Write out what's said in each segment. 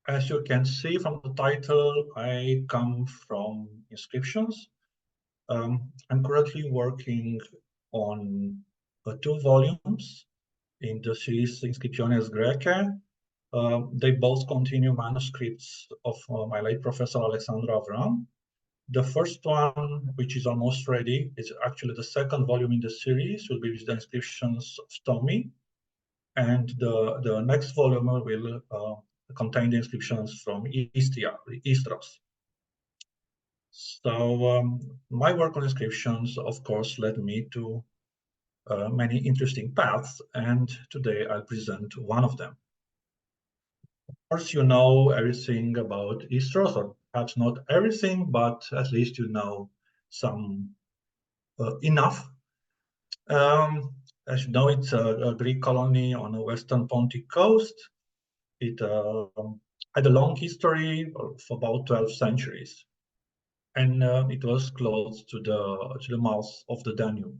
as you can see from the title, I come from inscriptions. I'm currently working on 2 volumes in the series Inscriptiones Graece. They both continue manuscripts of my late professor Alexandru Avram. The first one, which is almost ready, is actually the second volume in the series, will be with the inscriptions of Tomi. And the next volume will contain the inscriptions from Istros. So my work on inscriptions, of course, led me to many interesting paths, and today I'll present one of them. Of course, you know everything about Istros, or perhaps not everything, but at least you know some enough. As you know, it's a Greek colony on the western Pontic coast. It had a long history of about 12 centuries, and it was close to the mouth of the Danube.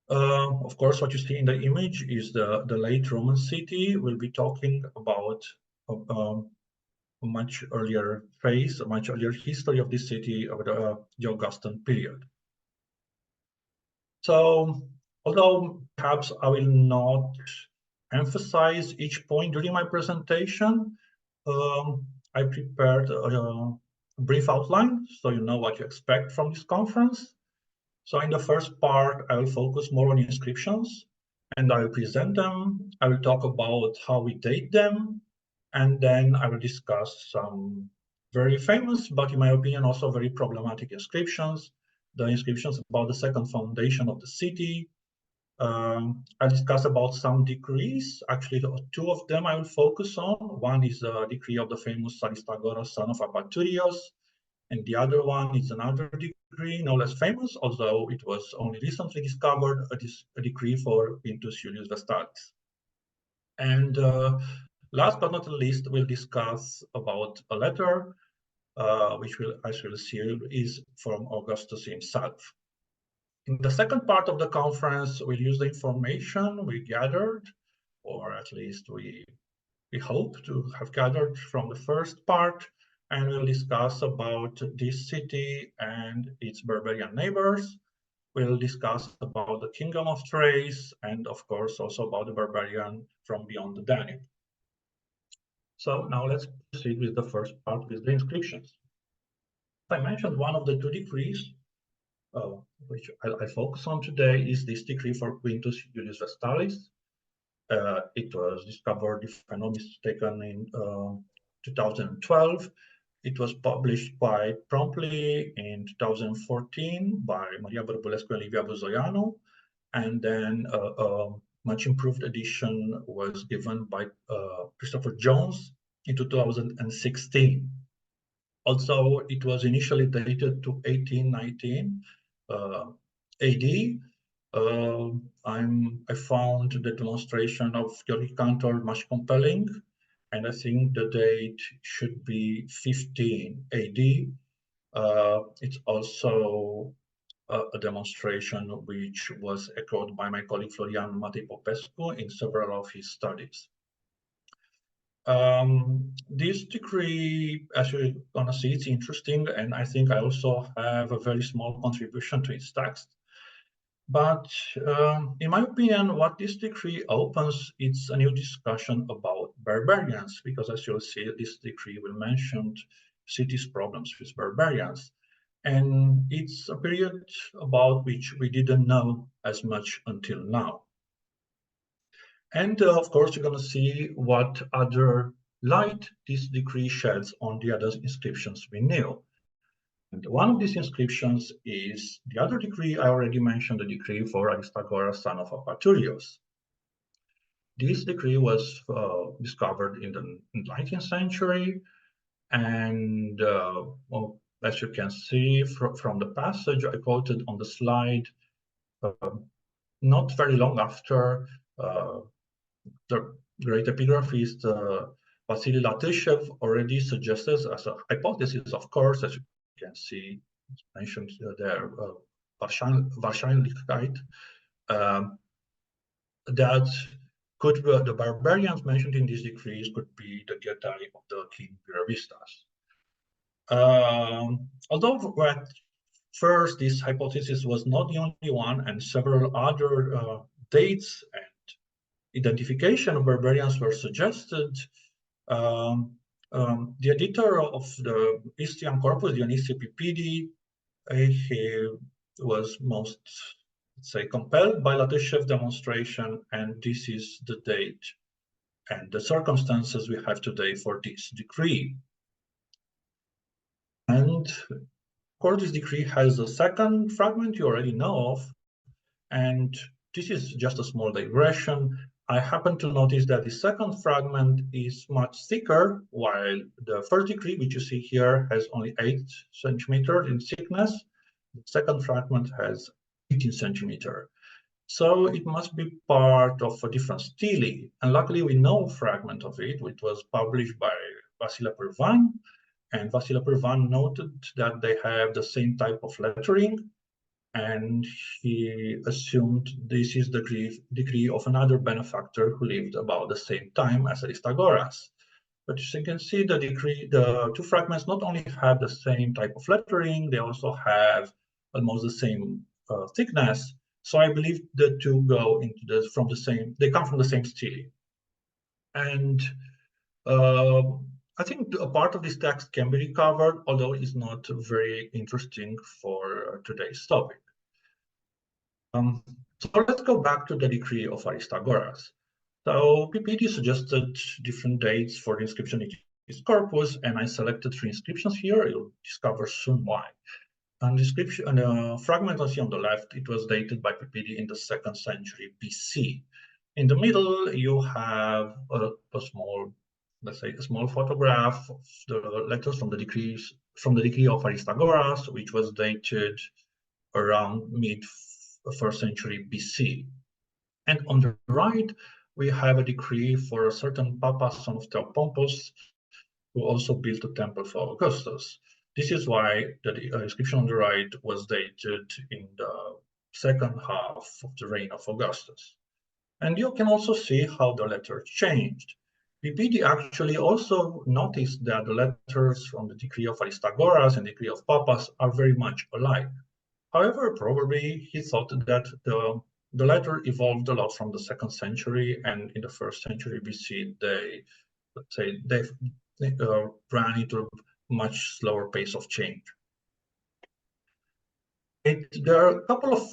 Of course, what you see in the image is the late Roman city. We'll be talking about a much earlier phase, a much earlier history of this city of the Augustan period. So, although perhaps I will not emphasize each point during my presentation, I prepared a brief outline so you know what you expect from this conference. So in the first part, I will focus more on inscriptions and I will present them. I will talk about how we date them, and then I will discuss some very famous, but in my opinion, also very problematic inscriptions, the inscriptions about the second foundation of the city. I'll discuss about some decrees. Actually, 2 of them I will focus on. One is a decree of the famous Aristagoras, son of Abaturios, and the other one is another decree, no less famous, although it was only recently discovered, a decree for Quintus Julius Vestalis. And last but not least, we'll discuss about a letter, which I will see is from Augustus himself. In the second part of the conference, we'll use the information we gathered, or at least we hope to have gathered from the first part, and we'll discuss about this city and its barbarian neighbors. We'll discuss about the kingdom of Thrace, and of course also about the barbarian from beyond the Danube. So now let's proceed with the first part, with the inscriptions. As I mentioned, one of the 2 decrees which I focus on today is this decree for Quintus Julius Vestalis. It was discovered, if I'm not mistaken, in 2012. It was published quite promptly in 2014 by Maria Bărbulescu and Livia Buzoianu, and then a much improved edition was given by Christopher Jones in 2016. Also, it was initially dated to 1819 AD. I found the demonstration of Georgi Cantor much compelling, and I think the date should be 15 AD. It's also a demonstration which was echoed by my colleague Florian Matei Popescu in several of his studies. This decree, as you're gonna see, it's interesting, and I think I also have a very small contribution to its text. But in my opinion, what this decree opens, it's a new discussion about barbarians, because as you'll see, this decree will mention cities' problems with barbarians. And it's a period about which we didn't know as much until now. And of course, you're going to see what other light this decree sheds on the other inscriptions we knew. And one of these inscriptions is the other decree I already mentioned, the decree for Aristagoras, son of Abaturios. This decree was discovered in the 19th century, and well, as you can see from the passage I quoted on the slide, not very long after, the great epigraphist Vasile already suggested as a hypothesis, of course, as you can see, it's mentioned there, Wahrscheinlichkeit, that the barbarians mentioned in these decrees could be the Getae of the king Bucharest. Although at first this hypothesis was not the only one, and several other dates and identification of barbarians were suggested, the editor of the Istrian corpus, Dionysius Epipidi, he was most, let's say, compelled by Lateshev's demonstration, and this is the date and the circumstances we have today for this decree. And of course, this decree has a second fragment you already know of, and this is just a small digression. I happen to notice that the second fragment is much thicker, while the first decree, which you see here, has only 8 centimeters in thickness. The second fragment has 18 centimeters. So it must be part of a different stele. And luckily, we know a fragment of it, which was published by Vasile Pârvan. And Vasile Pârvan noted that they have the same type of lettering, and he assumed this is the decree of another benefactor who lived about the same time as Aristagoras. But as you can see, the two fragments not only have the same type of lettering, they also have almost the same thickness. So I believe the two go into they come from the same stele. And I think a part of this text can be recovered, although it's not very interesting for today's topic. So let's go back to the decree of Aristagoras. So PPD suggested different dates for the inscription in his corpus, and I selected 3 inscriptions here. You'll discover soon why. And the fragment I see on the left, it was dated by PPD in the 2nd century BC. In the middle, you have a small, let's say, a small photograph of the letters from the decree of Aristagoras, which was dated around mid-1st century BC. And on the right, we have a decree for a certain Papa, son of Theopompus, who also built a temple for Augustus. This is why the inscription on the right was dated in the 2nd half of the reign of Augustus. And you can also see how the letters changed. PPD actually also noticed that the letters from the decree of Aristagoras and the decree of Papas are very much alike. However, probably he thought that the letter evolved a lot from the 2nd century, and in the 1st century BC, they ran into a much slower pace of change. There are a couple of,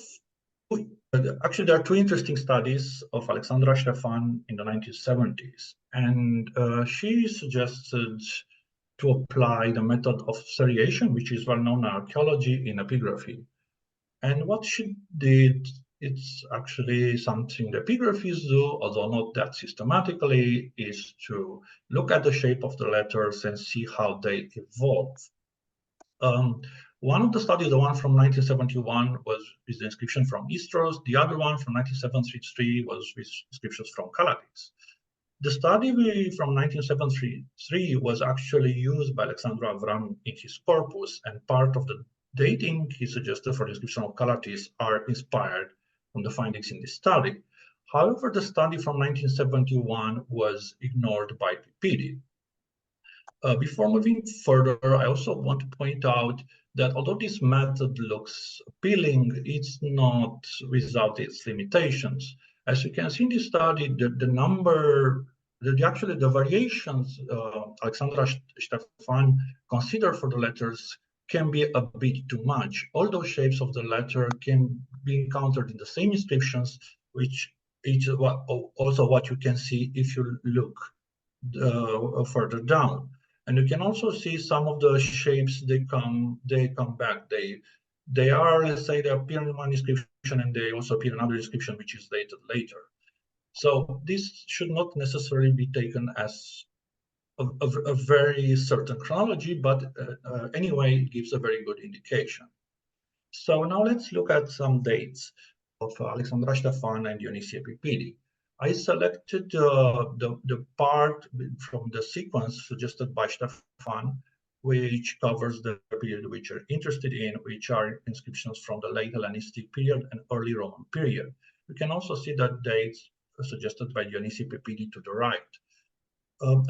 actually there are 2 interesting studies of Alexandra Ștefan in the 1970s, and she suggested to apply the method of seriation, which is well known in archaeology, in epigraphy. And what she did, it's actually something the epigraphies do, although not that systematically, is to look at the shape of the letters and see how they evolve. One of the studies, the one from 1971, is the inscription from Istros. The other one from 1973 was with inscriptions from Cotys. The study from 1973 was actually used by Alexandru Avram in his corpus, and part of the dating he suggested for the inscription of Cotys are inspired from the findings in this study. However, the study from 1971 was ignored by PPD. Before moving further, I also want to point out that although this method looks appealing, it's not without its limitations. As you can see in this study, the variations Alexandra Ștefan considered for the letters can be a bit too much. All those shapes of the letter can be encountered in the same inscriptions, which is also what you can see if you look further down. And you can also see some of the shapes, they come back. They are, let's say, they appear in one inscription and they also appear in another inscription, which is dated later. So this should not necessarily be taken as a very certain chronology, but anyway, it gives a very good indication. So now let's look at some dates of Alexandra Ștefan and Dionysius Epipidi. I selected the part from the sequence suggested by Ștefan, which covers the period which you're interested in, which are inscriptions from the late Hellenistic period and early Roman period. You can also see that dates suggested by Dionysi Pipidi to the right.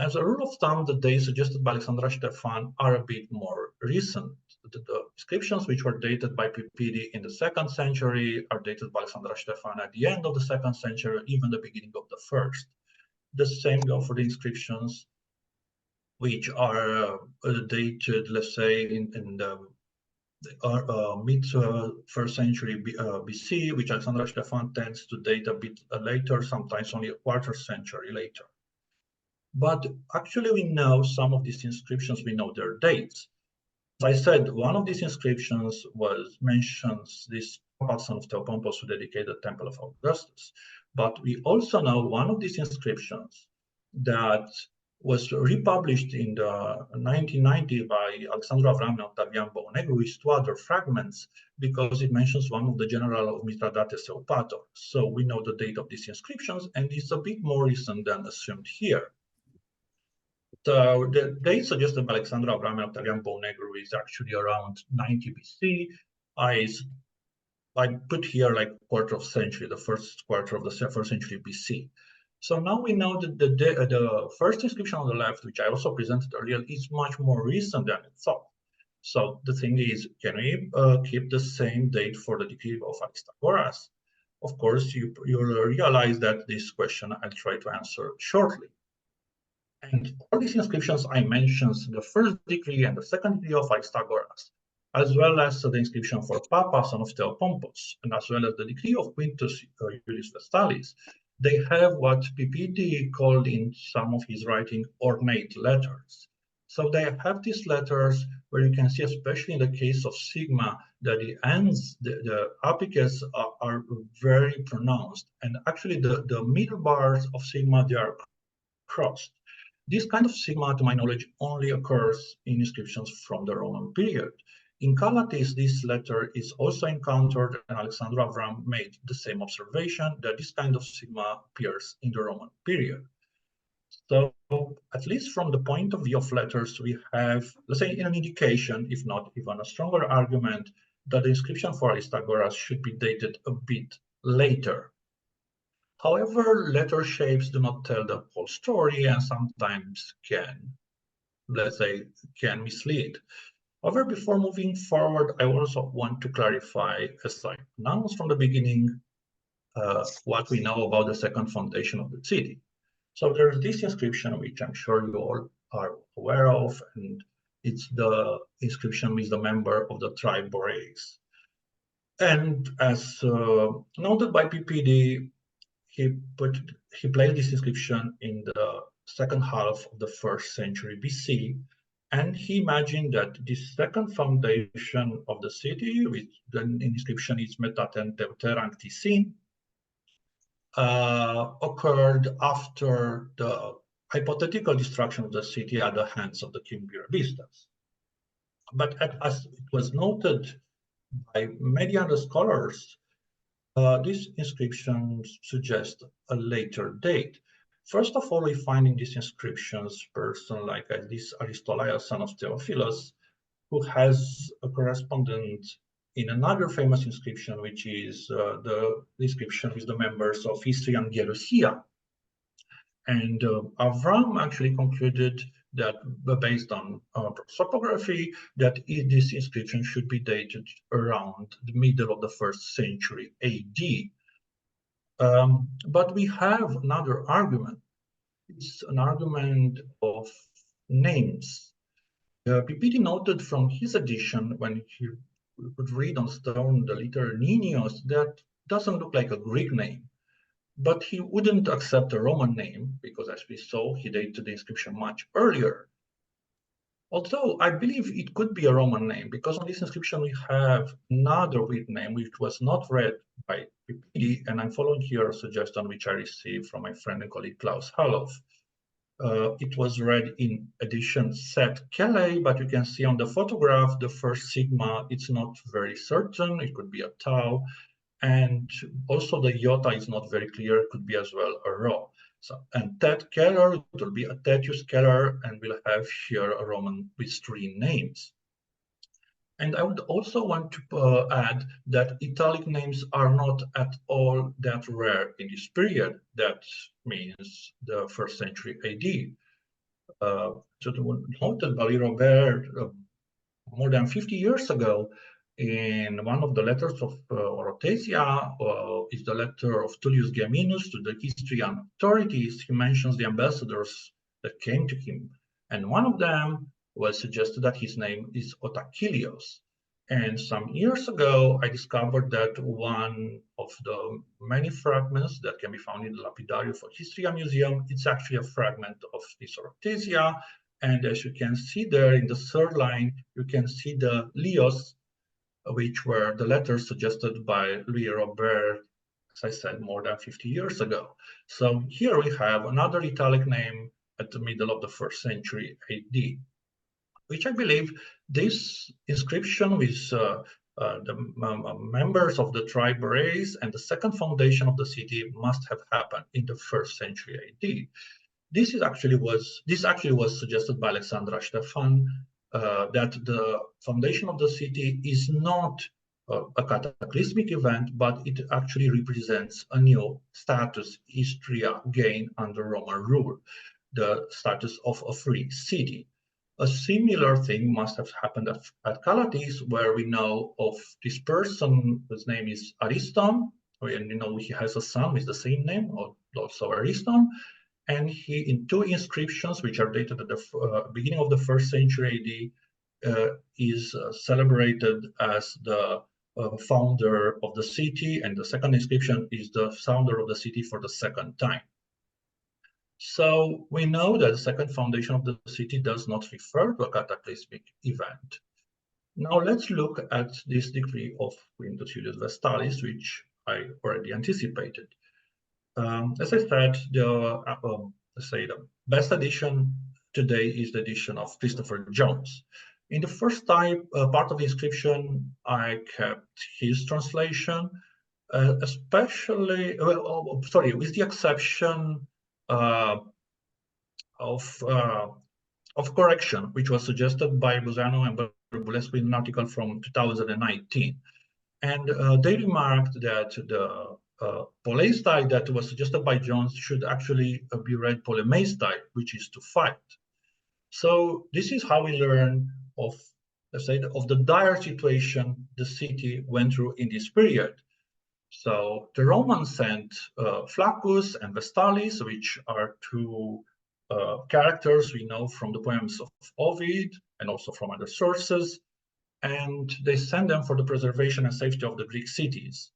As a rule of thumb, the dates suggested by Alexandra Ștefan are a bit more recent. The inscriptions which were dated by Pipidi in the 2nd century are dated by Alexandra Ștefan at the end of the 2nd century, even the beginning of the 1st. The same go for the inscriptions which are dated, let's say, in the mid 1st century BC, which Alexandra Ștefan tends to date a bit later, sometimes only a 1/4 century later. But actually, we know some of these inscriptions, we know their dates. As I said, one of these inscriptions mentions this son of Theopompus who dedicated the temple of Augustus. But we also know one of these inscriptions that was republished in the 1990 by Alexandru Avram and Octavian Băunegru with 2 other fragments, because it mentions one of the general of Mithradates Eupator. So we know the date of these inscriptions, and it's a bit more recent than assumed here. So the date suggested by Alexandru Avram and Octavian Băunegru is actually around 90 BC. I put here like 1/4 century, the 1st quarter of the 1st century BC. So now we know that the first inscription on the left, which I also presented earlier, is much more recent than it thought. So the thing is, can we keep the same date for the decree of Aristagoras? Of course, you'll realize that this question I'll try to answer shortly. And all these inscriptions I mentioned, the 1st decree and the 2nd decree of Aristagoras, as well as the inscription for Papa, son of Theopompus, and as well as the decree of Quintus Iulius Vestalis, they have what Pipidi called in some of his writing ornate letters. So they have these letters where you can see, especially in the case of sigma, that the ends, the apices are very pronounced. And actually the middle bars of sigma, they are crossed. This kind of sigma, to my knowledge, only occurs in inscriptions from the Roman period. In Calatis, this letter is also encountered, and Alexandru Avram made the same observation, that this kind of sigma appears in the Roman period. So, at least from the point of view of letters, we have, let's say, an indication, if not even a stronger argument, that the inscription for Aristagoras should be dated a bit later. However, letter shapes do not tell the whole story and sometimes can, let's say, can mislead. However, before moving forward, I also want to clarify, as I announced from the beginning, what we know about the 2nd foundation of the city. So there's this inscription, which I'm sure you all are aware of, and it's the inscription with the member of the tribe Boreas. And as noted by Pipidi, he placed this inscription in the 2nd half of the 1st century BC. And he imagined that this 2nd foundation of the city, which the inscription is Metaten Deuterang Tisin, occurred after the hypothetical destruction of the city at the hands of the king Burebistas. But as it was noted by many other scholars, these inscriptions suggest a later date. First of all, we find in these inscriptions person like this Aristolaia, son of Theophilus, who has a correspondent in another famous inscription, which is the inscription with the members of Istrian Gerusia. And Avram actually concluded that, based on prosopography, that this inscription should be dated around the middle of the 1st century AD. But we have another argument. It's an argument of names. Pipidi noted from his edition, when he could read on stone the letter Ninios, that doesn't look like a Greek name. But he wouldn't accept a Roman name, because as we saw, he dated the inscription much earlier. Although I believe it could be a Roman name, because on this inscription we have another Greek name which was not read by Pipidi, and I'm following here a suggestion which I received from my friend and colleague Klaus Halof. It was read in edition Set Kele, but you can see on the photograph the first sigma, it's not very certain, it could be a tau, and also the iota is not very clear, it could be as well a rho. So, and Tet Keller, it will be a Tetius Keller, and we'll have here a Roman with 3 names. And I would also want to add that italic names are not at all that rare in this period. That means the 1st century AD. So noted by Robert more than 50 years ago, in one of the letters of Orotesia, is the letter of Tullius Geminus to the Istrian authorities. He mentions the ambassadors that came to him, and one of them was suggested that his name is Otacilios. And some years ago, I discovered that one of the many fragments that can be found in the Lapidarium for Istria Museum, it's actually a fragment of this Orotesia. And as you can see there in the 3rd line, you can see the Leos, which were the letters suggested by Louis Robert, as I said, more than 50 years ago. So here we have another italic name at the middle of the 1st century AD, which I believe this inscription with the members of the tribe race and the second foundation of the city must have happened in the 1st century AD. This actually was suggested by Alexandra Stefan, that the foundation of the city is not a cataclysmic event, but it actually represents a new status Istria gained under Roman rule, the status of a free city. A similar thing must have happened at Calatis, where we know of this person whose name is Ariston, and you know he has a son with the same name, also Ariston. And he, in 2 inscriptions, which are dated at the beginning of the 1st century AD, is celebrated as the founder of the city, and the second inscription is the founder of the city for the 2nd time. So we know that the second foundation of the city does not refer to a cataclysmic event. Now let's look at this decree of Quintus Julius Vestalis, which I already anticipated. As I said, let's say the best edition today is the edition of Christopher Jones. In the first part of the inscription, I kept his translation, especially, with the exception of correction, which was suggested by Buzano and Barbulescu in an article from 2019. And they remarked that the polestyle that was suggested by Jones should actually be read polemestyle, which is to fight. So this is how we learn of, let's say, of the dire situation the city went through in this period. So the Romans sent Flaccus and Vestalis, which are 2 characters we know from the poems of Ovid and also from other sources, and they send them for the preservation and safety of the Greek cities.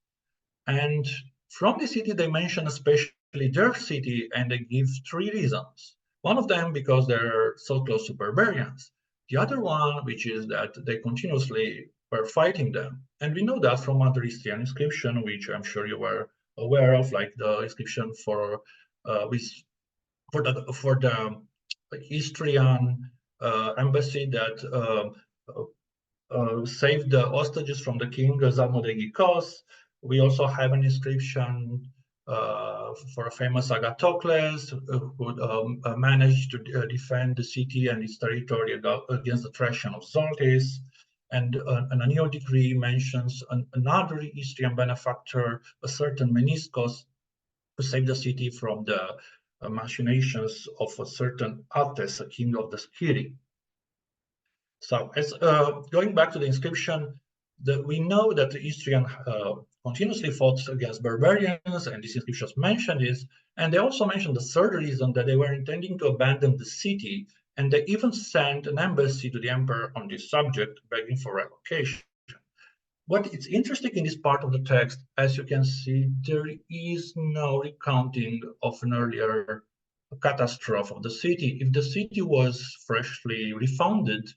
And from the city, they mention especially their city, and they give 3 reasons. One of them because they're so close to barbarians. The other one, which is that they continuously were fighting them. And we know that from other Istrian inscription, which I'm sure you were aware of, like the inscription for the Istrian embassy that saved the hostages from the king Zalmodegios. We also have an inscription for a famous Agathocles who managed to defend the city and its territory against the Thracian of Zoltis. And a new decree mentions another Istrian benefactor, a certain Meniscos, who saved the city from the machinations of a certain Ates, a king of the Sciri. So, as going back to the inscription, we know that the Istrian continuously fought against barbarians, and this inscription mentioned this. And they also mentioned the 3rd reason, that they were intending to abandon the city, and they even sent an embassy to the emperor on this subject, begging for relocation. What is interesting in this part of the text, as you can see, there is no recounting of an earlier catastrophe of the city. If the city was freshly refounded,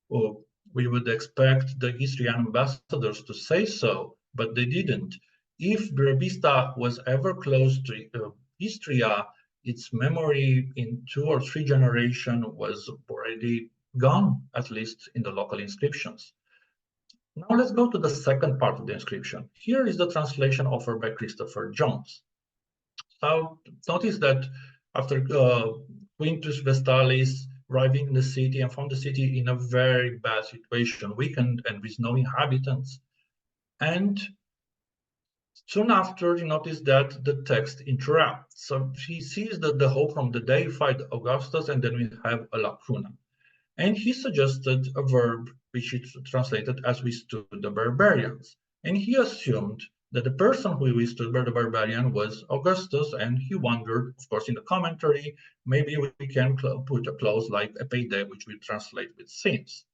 we would expect the Istrian ambassadors to say so, but they didn't. If Burebista was ever close to Istria, its memory in 2 or 3 generations was already gone, at least in the local inscriptions. Now let's go to the second part of the inscription. Here is the translation offered by Christopher Jones. So notice that after Quintus Vestalis arriving in the city and found the city in a very bad situation, weakened and with no inhabitants. And soon after, you notice that the text interrupts. So he sees that the hope from the deified Augustus, and then we have a lacuna. And he suggested a verb which is translated as withstood the barbarians. And he assumed that the person who withstood the barbarian was Augustus, and he wondered, of course, in the commentary, maybe we can put a clause like epeide, which we translate with since.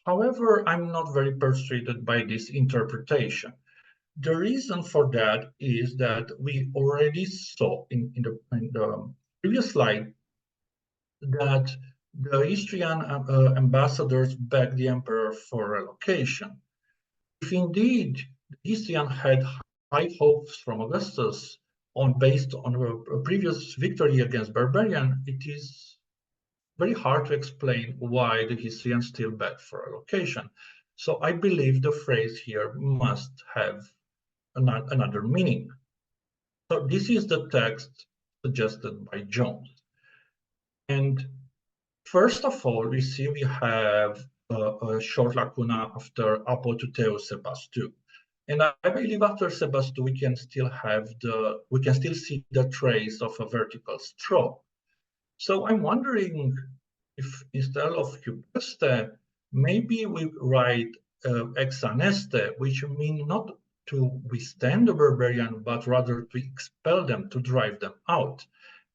However, I'm not very persuaded by this interpretation. The reason for that is that we already saw in the previous slide that the Istrian ambassadors begged the emperor for relocation. If indeed the Istrian had high hopes from Augustus based on a previous victory against barbarian, it is very hard to explain why the Istrian still begged for relocation. So I believe the phrase here must have another meaning. So this is the text suggested by Jones. And first of all, we see we have a short lacuna after apotuteu sebastu. And I believe after sebastu we can still see the trace of a vertical stroke. So I'm wondering if instead of hubeste, maybe we write exaneste, which means not to withstand the barbarian, but rather to expel them, to drive them out.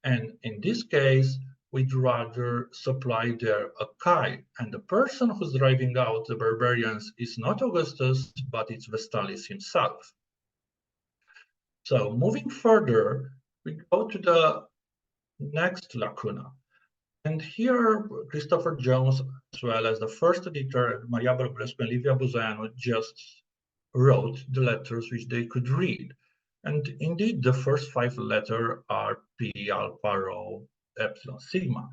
And in this case, we'd rather supply there a kai. And the person who's driving out the barbarians is not Augustus, but it's Vestalis himself. So moving further, we go to the next lacuna. And here, Christopher Jones, as well as the first editor, Maria Bărbulescu and Livia Buzeanu, just wrote the letters which they could read. And indeed, the first 5 letters are P, Alpha, Rho, Epsilon, Sigma.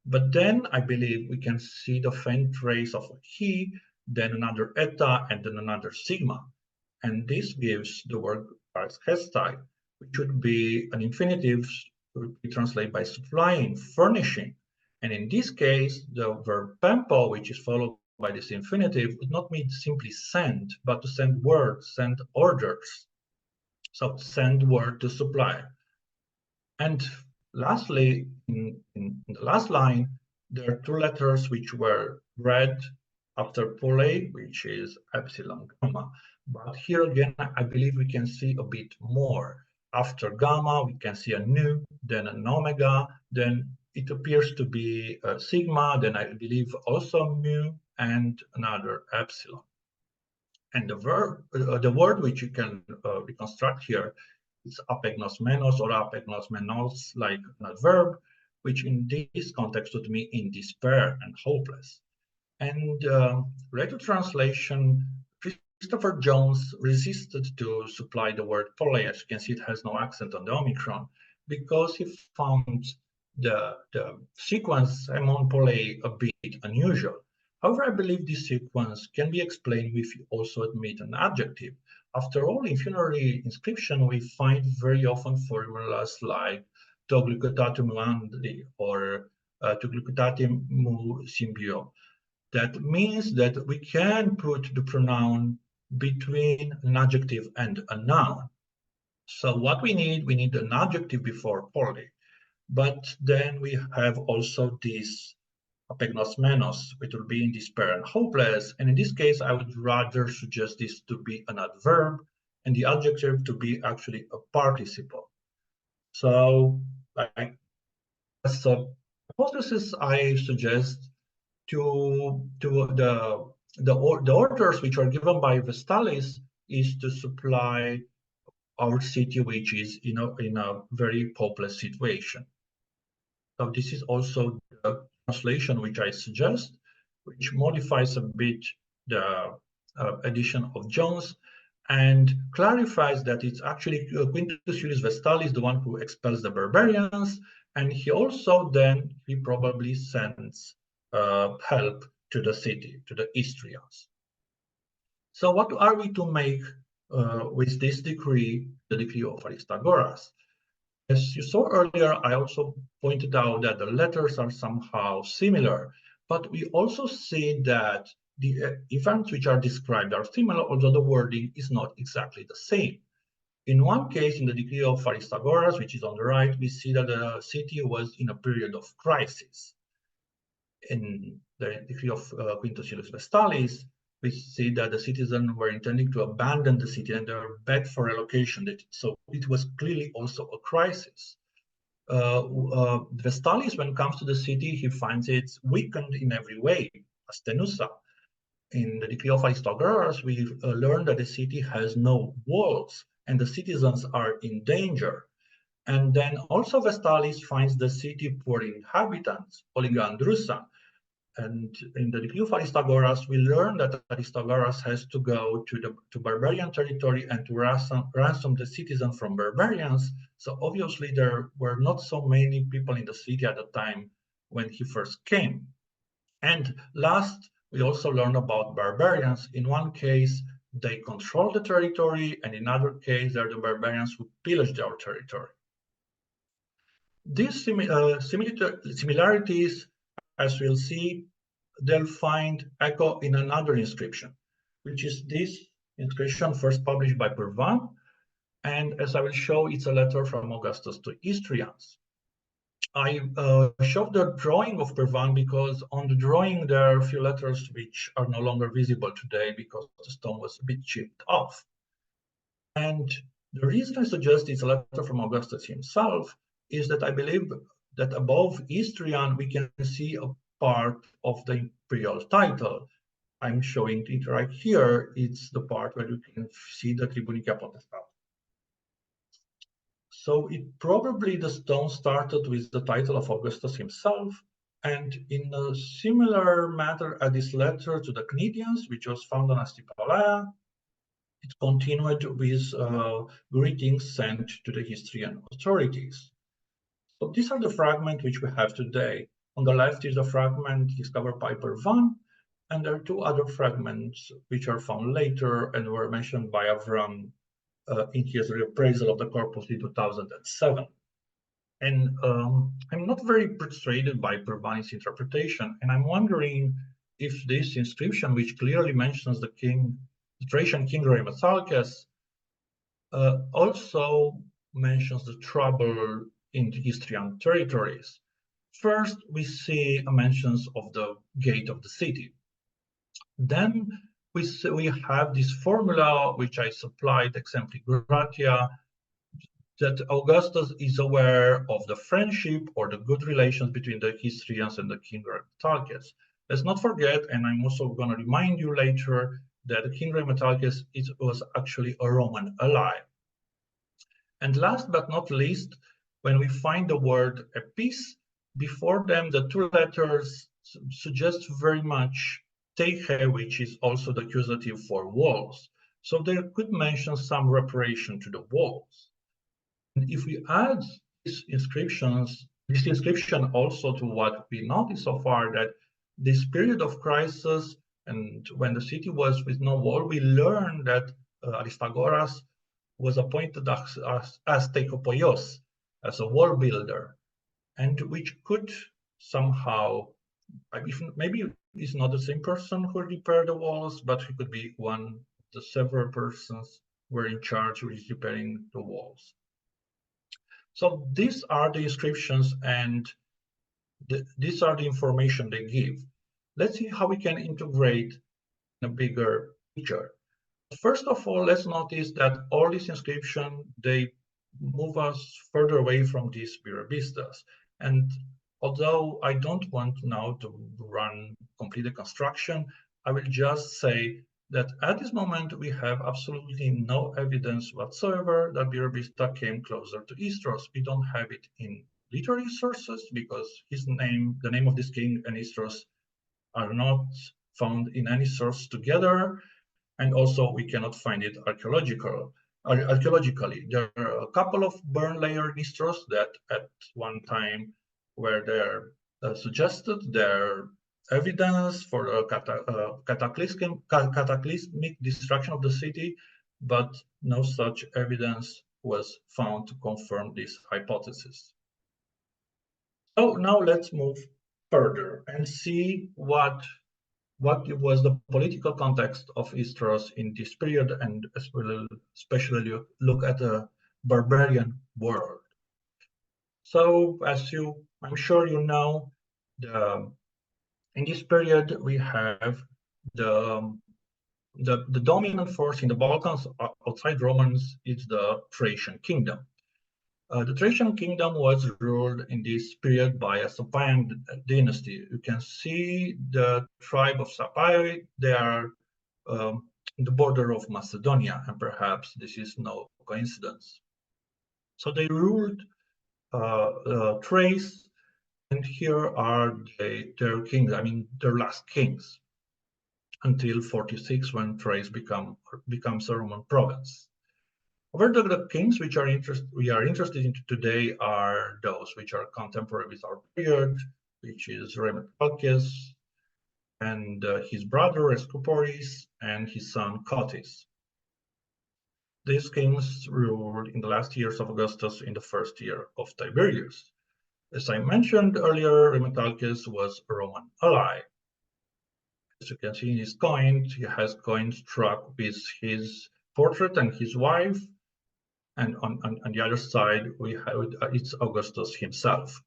But then I believe we can see the faint trace of a he, then another eta, and then another sigma. And this gives the word hestai, which would be an infinitive, would be translated by supplying, furnishing. And in this case, the verb pempo, which is followed by this infinitive, would not mean simply send, but to send word, send orders. So send word to supply. And lastly, in the last line, there are 2 letters which were read after pole, which is epsilon gamma. But here again, I believe we can see a bit more. After gamma, we can see a nu, then an omega, then it appears to be a sigma, then I believe also mu, and another epsilon. And the word which you can reconstruct here is apegnosmenos or apegnosmenos, like an adverb, which in this context would mean in despair and hopeless. And later translation, Christopher Jones resisted to supply the word pole. As you can see, it has no accent on the omicron, because he found the sequence among pole a bit unusual. However, I believe this sequence can be explained if you also admit an adjective. After all, in funerary inscription, we find very often formulas like to glucotatum andi or to glucotatum mu symbio. That means that we can put the pronoun between an adjective and a noun. So what we need an adjective before pole. But then we have also this apegnosmenos, which will be in despair and hopeless. And in this case, I would rather suggest this to be an adverb and the adjective to be actually a participle. So as a hypothesis, I suggest to the orders which are given by Vestalis is to supply our city, which is in a very hopeless situation. So this is also the translation which I suggest, which modifies a bit the edition of Jones and clarifies that it's actually Quintus Julius Vestalis, the one who expels the barbarians, and he probably sends help to the city, to the Istrians. So what are we to make with this decree, the decree of Aristagoras? As you saw earlier, I also pointed out that the letters are somehow similar, but we also see that the events which are described are similar, although the wording is not exactly the same. In one case, in the decree of Aristagoras, which is on the right, we see that the city was in a period of crisis. In the decree of Quintus Julius Vestalis, we see that the citizens were intending to abandon the city and they were begged for relocation. So it was clearly also a crisis. Vestalis, when it comes to the city, he finds it weakened in every way, as Tenusa. In the decree of Aristagoras, we learn that the city has no walls and the citizens are in danger. And then also Vestalis finds the city poor in inhabitants, Oligandrusa. And in the decree of Aristagoras, we learn that Aristagoras has to go to barbarian territory and to ransom the citizens from barbarians. So obviously there were not so many people in the city at the time when he first came. And last, we also learn about barbarians. In one case, they control the territory, and in another case, they're the barbarians who pillage their territory. These similarities, as we'll see, they'll find echo in another inscription, which is this inscription first published by Pârvan. And as I will show, it's a letter from Augustus to Istrians. I showed the drawing of Pârvan because on the drawing there are a few letters which are no longer visible today because the stone was a bit chipped off. And the reason I suggest it's a letter from Augustus himself is that I believe that above Istrian we can see a part of the imperial title. I'm showing it right here. It's the part where you can see the Tribunica Potestas. So it probably the stone started with the title of Augustus himself, and in a similar matter as this letter to the Cnidians, which was found on Astipalea, it continued with greetings sent to the Istrian authorities. So these are the fragments which we have today. On the left is the fragment discovered by Pârvan, and there are two other fragments which are found later and were mentioned by Avram in his reappraisal of the corpus in 2007. And I'm not very persuaded by Pârvan's interpretation, and I'm wondering if this inscription, which clearly mentions the Thracian king Rhoemetalces, also mentions the trouble in the Istrian territories. First, we see mentions of the gate of the city. Then we have this formula, which I supplied, exempli gratia, that Augustus is aware of the friendship or the good relations between the Istrians and the king Rhoemetalces. Let's not forget, and I'm also going to remind you later, that the king Rhoemetalces was actually a Roman ally. And last but not least, when we find the word epis, before them, the two letters suggest very much teiche, which is also the accusative for walls. So they could mention some reparation to the walls. And if we add this inscription also to what we noticed so far, that this period of crisis and when the city was with no wall, we learned that Aristagoras was appointed as Teikopoios, as a wall builder, and which could somehow, maybe it's not the same person who repaired the walls, but he could be one of the several persons who were in charge of repairing the walls. So these are the inscriptions and these are the information they give. Let's see how we can integrate in a bigger picture. First of all, let's notice that all these inscriptions, they move us further away from these birabistas. And although I don't want now to run complete the construction, I will just say that at this moment, we have absolutely no evidence whatsoever that Birabista came closer to Istros. We don't have it in literary sources because his name, the name of this king and Istros are not found in any source together. And also we cannot find it archaeologically. There are a couple of burn layer Istros that at one time were there suggested their evidence for a cataclysmic destruction of the city, but no such evidence was found to confirm this hypothesis. So now let's move further and see what was the political context of Istros in this period, and especially look at the barbarian world. So, as I'm sure you know, in this period we have the dominant force in the Balkans outside Romans is the Thracian kingdom. The Thracian kingdom was ruled in this period by a Sapaean dynasty. You can see the tribe of Sapaei. They are in the border of Macedonia, and perhaps this is no coincidence. So they ruled Thrace, and here are their kings, I mean their last kings, until 46 when Thrace becomes a Roman province. However, the kings which we are interested in today are those which are contemporary with our period, which is Rhoemetalces and his brother Escoporis and his son Cotys. These kings ruled in the last years of Augustus in the first year of Tiberius. As I mentioned earlier, Rhoemetalces was a Roman ally. As you can see in his coin, he has coins struck with his portrait and his wife, and on the other side we have it's Augustus himself.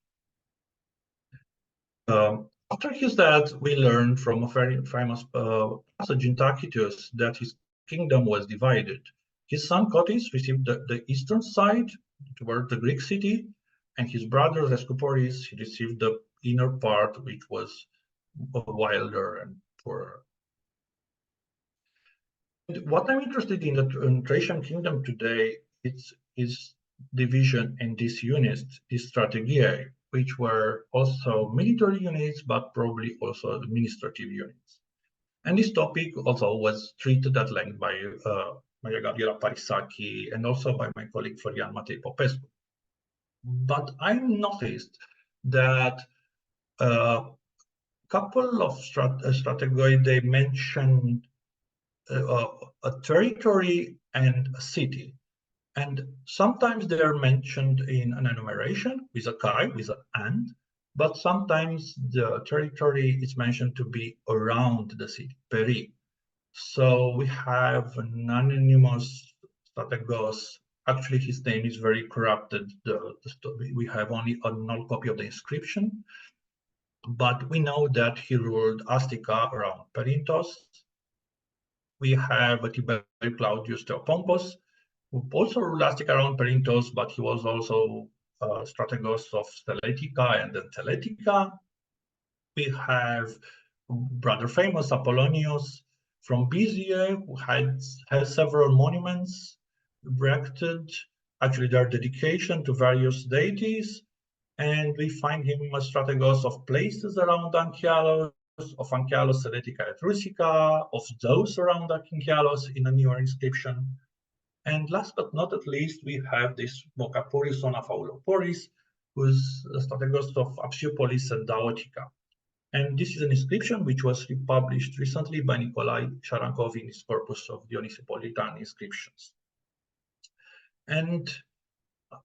After his death, we learned from a very famous passage in Tacitus that his kingdom was divided. His son Cotys received the eastern side toward the Greek city, and his brother Escoporis received the inner part, which was wilder and poorer. And what I'm interested in the Thracian kingdom today is division in these units, these strategiae, which were also military units, but probably also administrative units. And this topic also was treated at length by Maria Gabriela Parisaki and also by my colleague Florian Matei Popescu. But I noticed that a couple of strategiae, they mentioned a territory and a city. And sometimes they are mentioned in an enumeration with a chi, with an and, but sometimes the territory is mentioned to be around the city, peri. So we have an anonymous strategos. Actually, his name is very corrupted. We have only a null copy of the inscription, but we know that he ruled Astica around Perinthos. We have a Tiberius Claudius Theopompos, who also ruled Astica around Perinthos, but he was also strategos of Steletica and then Teletica. We have rather famous Apollonius from Byzia, who has several monuments erected. Actually, their dedication to various deities. And we find him a strategos of places around Anchialos, of Anchialos, Seletica, and Rusica, of those around Anchialos in a newer inscription. And last but not at least, we have this Mocaporis on Aphauloporis, who's a strategos of Apsiopolis and Daotica. And this is an inscription which was republished recently by Nicolae Sharankov in his corpus of Dionysipolitan inscriptions. And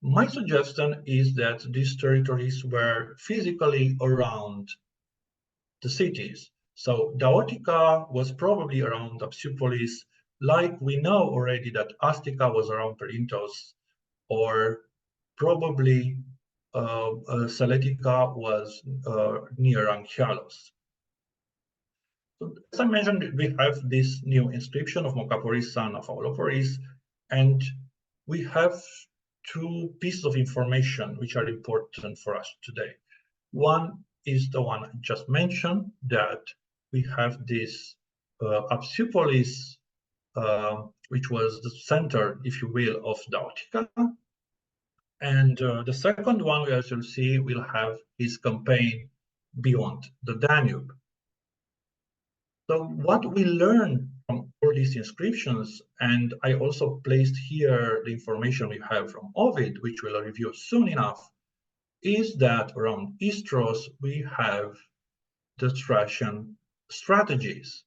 my suggestion is that these territories were physically around the cities. So Daotica was probably around Apsiopolis, like we know already that Astica was around Perinthos, or probably Seletica was near Anchialos. So, as I mentioned, we have this new inscription of Mocaporis, son of Aphauloporis, and we have two pieces of information which are important for us today. One is the one I just mentioned, that we have this Apsiopolis, which was the center, if you will, of Daotica. And the second one, as you'll see, will have his campaign beyond the Danube. So what we learn from all these inscriptions, and I also placed here the information we have from Ovid, which we'll review soon enough, is that around Istros we have the Thracian strategies.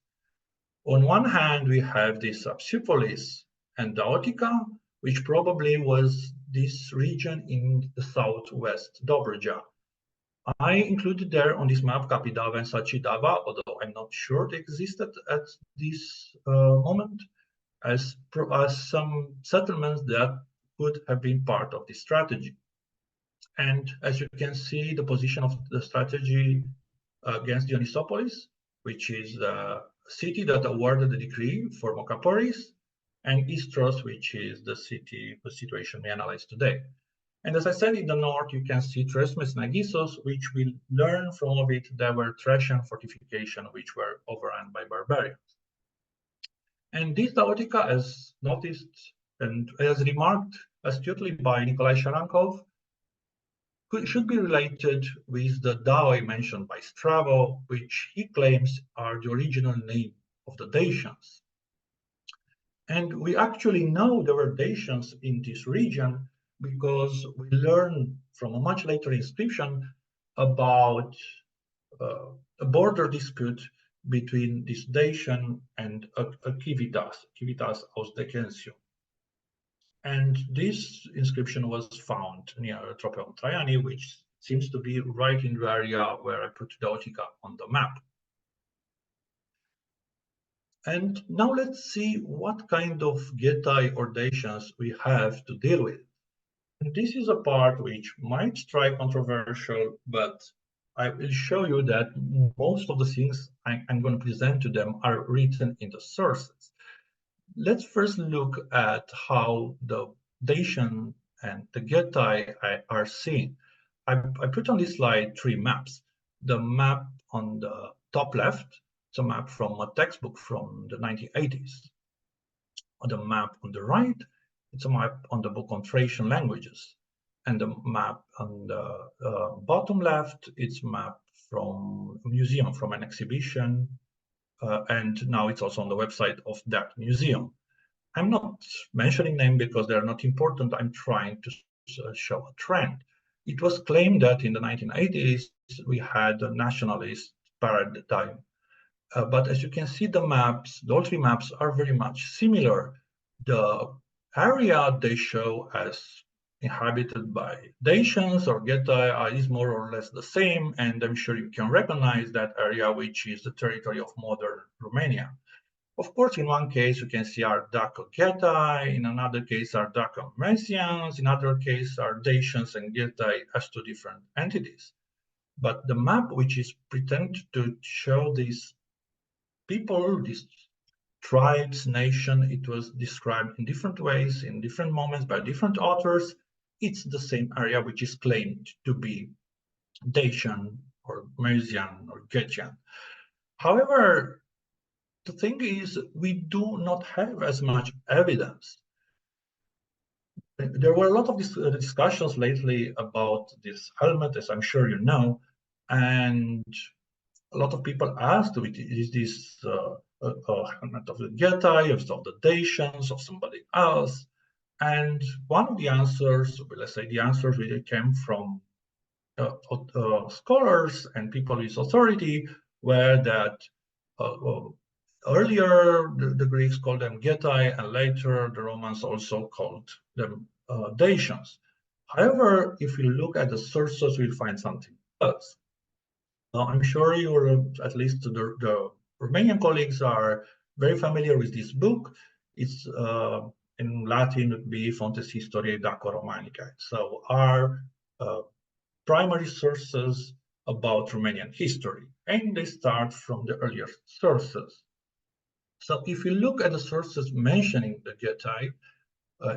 On one hand, we have this Apsiopolis and Daotica. which probably was this region in the southwest Dobruja. I included there on this map Capidava and Sachidava, although I'm not sure they existed at this moment, as some settlements that could have been part of this strategy. And as you can see, the position of the strategy against Dionysopolis, which is the city that awarded the decree for Mocaporis, and Istros, which is the situation we analyze today. And as I said, in the north, you can see Troesmis and Aegyssus, which we'll learn from of it, there were Thracian fortifications which were overrun by barbarians. And this Daotica, as noticed and as remarked astutely by Nikolai Sharankov, should be related with the Daoi mentioned by Strabo, which he claims are the original name of the Dacians. And we actually know there were Dacians in this region because we learn from a much later inscription about a border dispute between this Dacian and a Civitas Ausdecensium. And this inscription was found near Tropeum Traiani, which seems to be right in the area where I put Daotica on the map. And now let's see what kind of Getae or Dacians we have to deal with. And this is a part which might strike controversial, but I will show you that most of the things I'm going to present to them are written in the sources. Let's first look at how the Dacian and the Getae are seen. I put on this slide 3 maps. The map on the top left, it's a map from a textbook from the 1980s. On the map on the right, it's a map on the book on Thracian languages. And the map on the bottom left, it's a map from a museum, from an exhibition. And now it's also on the website of that museum. I'm not mentioning them because they're not important. I'm trying to show a trend. It was claimed that in the 1980s, we had a nationalist paradigm. But as you can see, the maps, all 3 maps are very much similar. The area they show as inhabited by Dacians or Getae is more or less the same, and I'm sure you can recognize that area, which is the territory of modern Romania. Of course, in one case, you can see are Daco Getae, in another case are Daco Messians, in other case are Dacians and Getae as 2 different entities. But the map, which is pretended to show these people, these tribes, nation, it was described in different ways, in different moments by different authors. It's the same area which is claimed to be Dacian or Messian or Getian. However, the thing is, we do not have as much evidence. There were a lot of discussions lately about this helmet, as I'm sure you know, and a lot of people asked, is this a helmet of the Getae, of the Dacians, of somebody else? And one of the answers, let's say the answers really came from scholars and people with authority, were that earlier the Greeks called them Getae, and later the Romans also called them Dacians. However, if you look at the sources, we'll find something else. I'm sure you're, at least the Romanian colleagues are very familiar with this book. It's in Latin would be Fontes Historiae Daco-Romanicae. So our primary sources about Romanian history, and they start from the earlier sources. So if you look at the sources mentioning the Getae,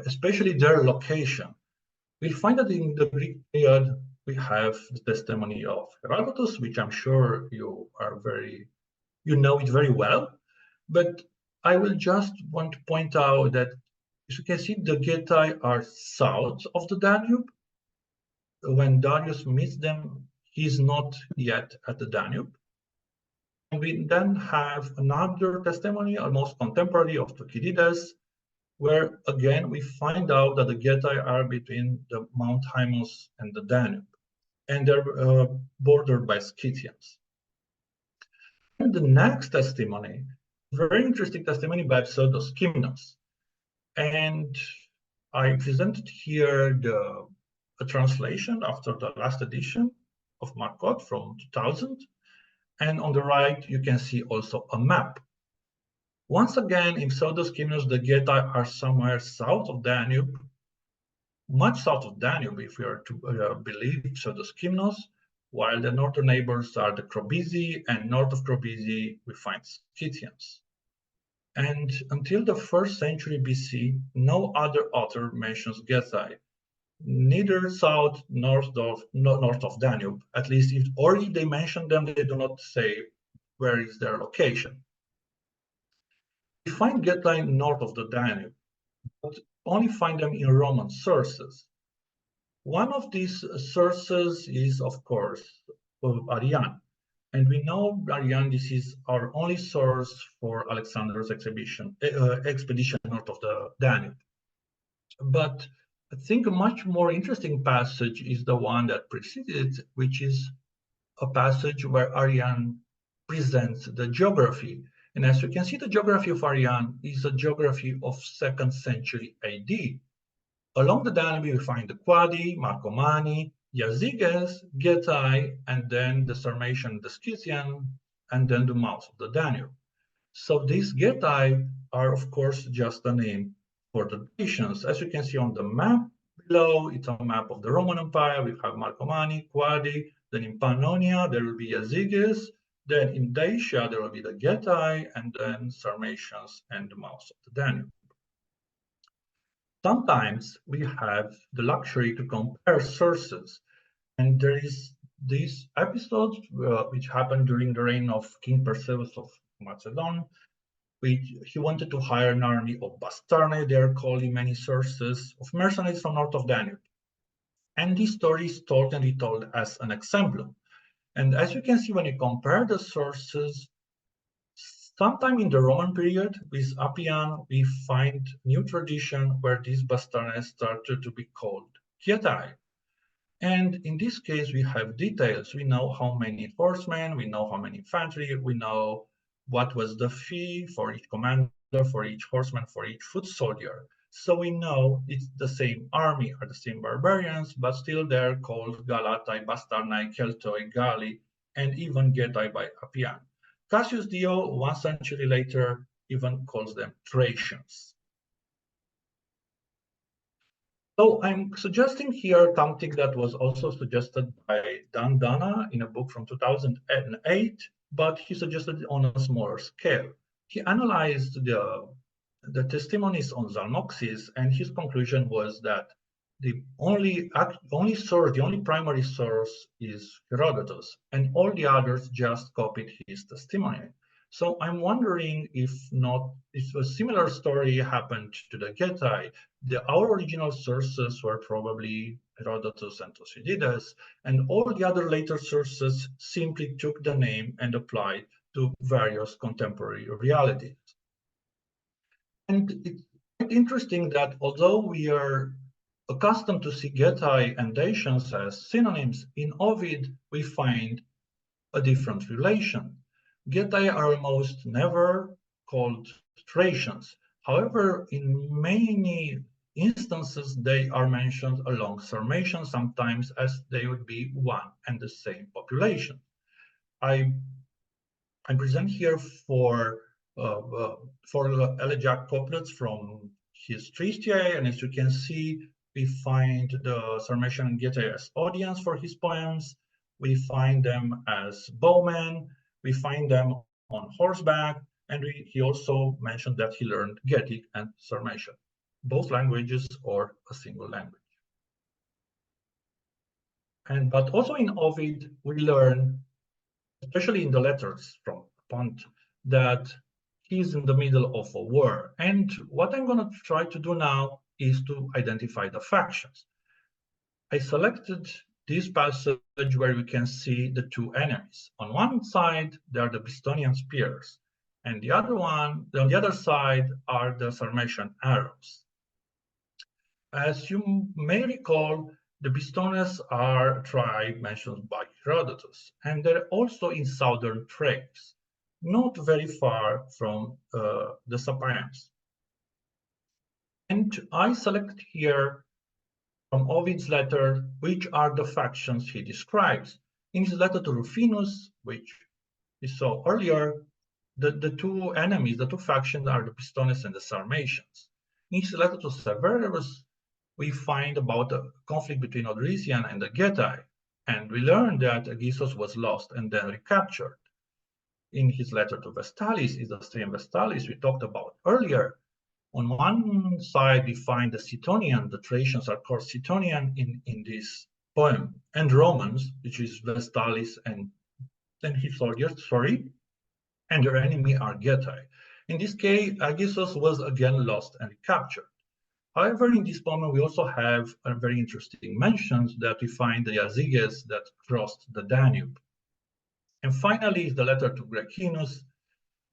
especially their location, we'll find that in the Greek period, we have the testimony of Herodotus, which I'm sure you know it very well. But I will just want to point out that, as you can see, the Getae are south of the Danube. When Darius meets them, he's not yet at the Danube. And we then have another testimony, almost contemporary, of Thucydides, where again we find out that the Getae are between the Mount Haemus and the Danube, and they're bordered by Scythians. And the next testimony, very interesting testimony by Pseudo-Skymnos. And I presented here a translation after the last edition of Marcot from 2000. And on the right, you can see also a map. Once again, in Pseudo-Skimnos, the Getae are somewhere south of Danube, much south of Danube, if we are to believe Pseudo-Skimnos, while the northern neighbors are the Crobisi, and north of Crobisi, we find Scythians. And until the 1st century BC, no other author mentions Getae, neither south nor north of Danube. At least if already they mention them, they do not say where is their location. We find Getae north of the Danube, but only find them in Roman sources. One of these sources is, of course, Arrian. And we know Arrian, this is our only source for Alexander's expedition north of the Danube. But I think a much more interesting passage is the one that preceded, which is a passage where Arrian presents the geography. And as you can see, the geography of Arrian is a geography of 2nd century AD. Along the Danube, we find the Quadi, Marcomanni, Jazyges, Getae, and then the Sarmatian, the Scythian, and then the mouth of the Danube. So these Getae are, of course, just a name for the nations. As you can see on the map below, it's a map of the Roman Empire. We have Marcomanni, Quadi, then in Pannonia, there will be Jazyges, then in Dacia, there will be the Getae, and then Sarmatians and the mouth of the Danube. Sometimes we have the luxury to compare sources, and there is this episode which happened during the reign of King Perseus of Macedon. He wanted to hire an army of bastarnae, they are called in many sources, of mercenaries from north of Danube. And this story is told and retold as an exemplum. And as you can see, when you compare the sources, sometime in the Roman period with Appian, we find new tradition where these bastarnae started to be called Getae. And in this case, we have details. We know how many horsemen, we know how many infantry, we know what was the fee for each commander, for each horseman, for each foot soldier. So we know it's the same army, are the same barbarians, but still they're called Galatai, Bastarnae, Keltoi, Galli, and even Getae by Appian. Cassius Dio, 1 century later, even calls them Thracians. So I'm suggesting here something that was also suggested by Dan Dana in a book from 2008, but he suggested it on a smaller scale. He analyzed the testimonies on Zalmoxis, and his conclusion was that the only primary source is Herodotus, and all the others just copied his testimony. So I'm wondering if a similar story happened to the Getae. Our original sources were probably Herodotus and Thucydides, and all the other later sources simply took the name and applied to various contemporary realities. And it's quite interesting that although we are accustomed to see Getae and Dacians as synonyms, in Ovid we find a different relation. Getae are almost never called Thracians. However, in many instances, they are mentioned along Sarmatian, sometimes as they would be one and the same population. I present here for elegiac couplets from his Tristiae, and as you can see, we find the Sarmatian and Getae as audience for his poems. We find them as bowmen. We find them on horseback, and he also mentioned that he learned Getic and Sarmatian, both languages or a single language. But also in Ovid, we learn, especially in the letters from Pont, that he's in the middle of a war. And what I'm going to try to do now is to identify the factions. I selected this passage where we can see the two enemies. On one side, there are the Bistonian spears, and on the other side are the Sarmatian arrows. As you may recall, the Bistones are a tribe mentioned by Herodotus, and they're also in southern Thrace, not very far from the Sapiens. And I select here from Ovid's letter which are the factions he describes. In his letter to Rufinus, which we saw earlier, the two enemies, the two factions are the Pistones and the Sarmatians. In his letter to Severus, we find about a conflict between Odrysian and the Getae, and we learn that Aegyssus was lost and then recaptured. In his letter to Vestalis, is the same Vestalis we talked about earlier. On one side, we find the Sidonian, the Thracians are called Sidonian in this poem, and Romans, which is Vestalis and then his soldiers, and their enemy are Getae. In this case, Aegyssus was again lost and recaptured. However, in this poem, we also have a very interesting mentions that we find the Jazyges that crossed the Danube. And finally, the letter to Graecinus,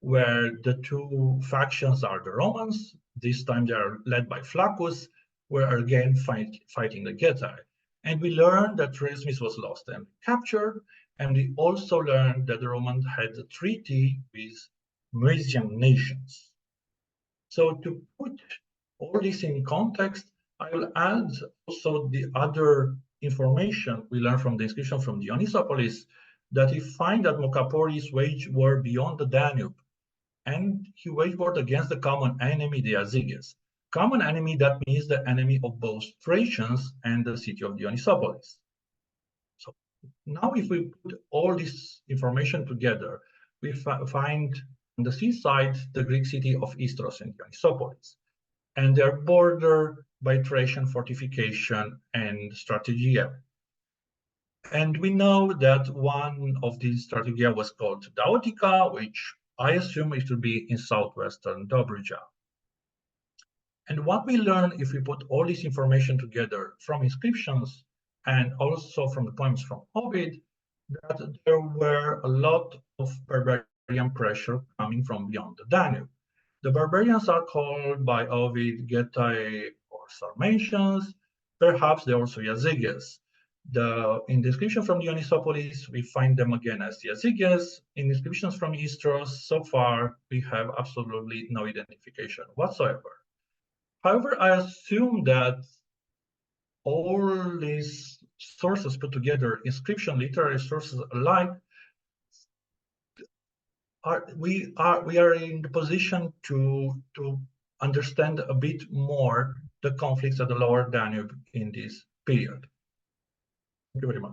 where the two factions are the Romans. This time they are led by Flaccus, who are again fighting the Getae. And we learn that Troesmis was lost and captured, and we also learned that the Romans had a treaty with Mysian nations. So to put all this in context, I will add also the other information we learned from the inscription from Dionysopolis, that we find that Mocaporis waged war beyond the Danube, and he waged war against the common enemy, the Jazyges. Common enemy, that means the enemy of both Thracians and the city of Dionysopolis. So now if we put all this information together, we find on the seaside the Greek city of Istros and Dionysopolis, and they're bordered by Thracian fortification and strategia. And we know that one of these strategia was called Daotica, which I assume it will be in southwestern Dobruja. And what we learn if we put all this information together from inscriptions and also from the poems from Ovid, that there were a lot of barbarian pressure coming from beyond the Danube. The barbarians are called by Ovid Getae or Sarmatians, perhaps they're also Jazyges. In the inscription from Dionysopolis, we find them again as Jazyges. In inscriptions from Istros, so far, we have absolutely no identification whatsoever. However, I assume that all these sources put together, inscription, literary sources alike, we are in the position to understand a bit more the conflicts at the lower Danube in this period. Thank you very much.